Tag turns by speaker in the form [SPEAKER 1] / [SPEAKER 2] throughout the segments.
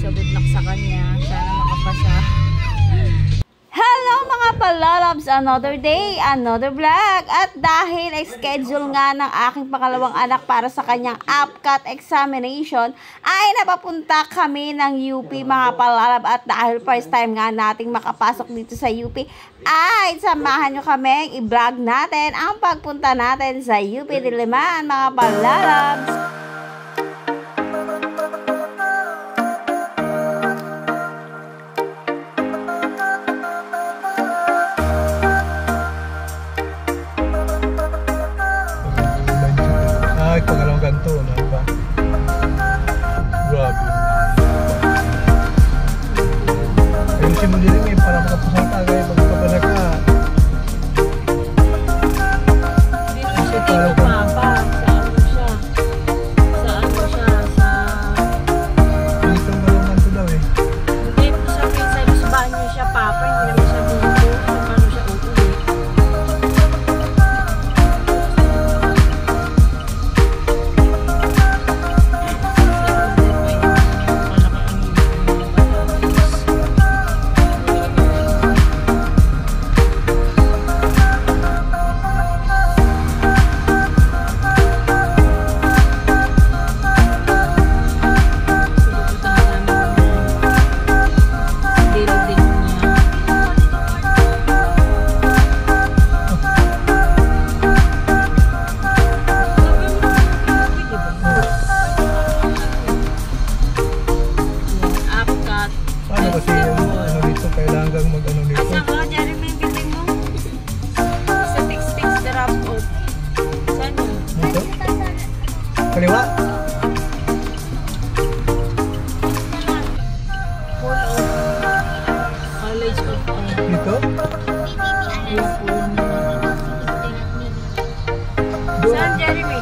[SPEAKER 1] So good luck sa kanya. Sana makapasa.
[SPEAKER 2] Hello mga palalabs! Another day, another vlog. At dahil schedule nga ng aking pangalawang anak para sa kanyang APCAT examination, ay napapunta kami ng UP mga palalab. At dahil first time nga nating makapasok dito sa UP, ay samahan nyo kami, i-vlog natin ang pagpunta natin sa UP Diliman mga palalabs.
[SPEAKER 3] Pangalawang ganito, ano ba? Grabe. Ayun si Muli rin eh, para makapasal ka, kaya magpapalag ka.
[SPEAKER 1] Kasi parang papa, sa ano siya?
[SPEAKER 3] Dito malawang ganito daw eh.
[SPEAKER 1] Hindi, sabi sa banyo siya, papa, hindi naman siya dito. So, paano siya uuwi?
[SPEAKER 3] Paano kasi yung ano dito, kailangan kang mag-ano dito?
[SPEAKER 1] Asa ka, Jeremy, yung building mo? Sa fix drop off. Saan yun?
[SPEAKER 3] Dito? Kaliwa?
[SPEAKER 1] Full of college of
[SPEAKER 3] Dito?
[SPEAKER 1] Saan, Jeremy?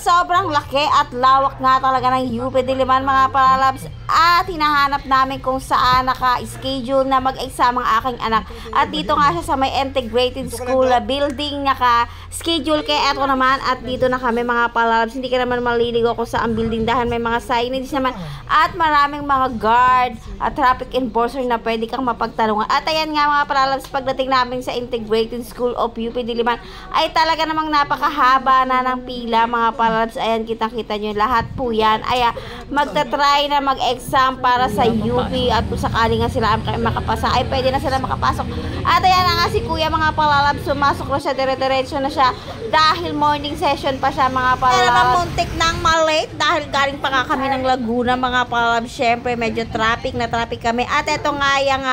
[SPEAKER 2] Sobrang laki at lawak nga talaga ng UP Diliman mga palalabs, at hinahanap namin kung saan naka-schedule na mag-exam ang aking anak. At dito nga siya sa may integrated school building naka-schedule, kaya eto naman at dito na kami mga palalabs. Hindi ka naman maliligo kung saan building dahil may mga signage naman at maraming mga guard at traffic enforcer na pwede kang mapagtanungan. At ayan nga mga palalabs, pagdating namin sa integrated school of UP Diliman ay talaga namang napakahaba na ng pila mga palalabs. Ayan, kitang-kita nyo lahat po yan ay magta-try na mag-exam para sa UP, at kung sakali nga sila makapasa ay pwede na sila makapasok. At ayan na nga si kuya mga palalabs, sumasok na siya, dire-diretso na siya dahil morning session pa siya mga palalabs. Pero muntik nang malate dahil galing pa nga kami ng Laguna mga palalabs. Syempre medyo traffic kami. At eto nga yung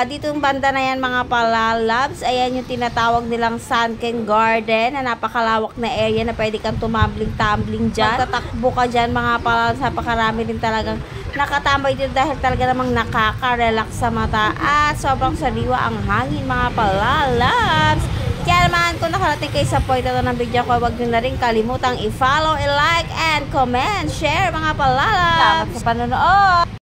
[SPEAKER 2] dito yung banda na yan mga palalabs, ayan yung tinatawag nilang Sunken Garden na napakalawak na area na pwede kang tumambling-tumbling dyan. Magtatakbo ka dyan mga palalabs, napakarami din talagang nakatambay dito dahil talaga namang nakaka-relax sa mata at sobrang sariwa ang hangin mga palalabs. Kaya naman kung nakarating kayo sa point ito ng video ko, huwag nyo na rin kalimutang i-follow, i-like, and comment, share mga palalabs. Salamat sa panonood!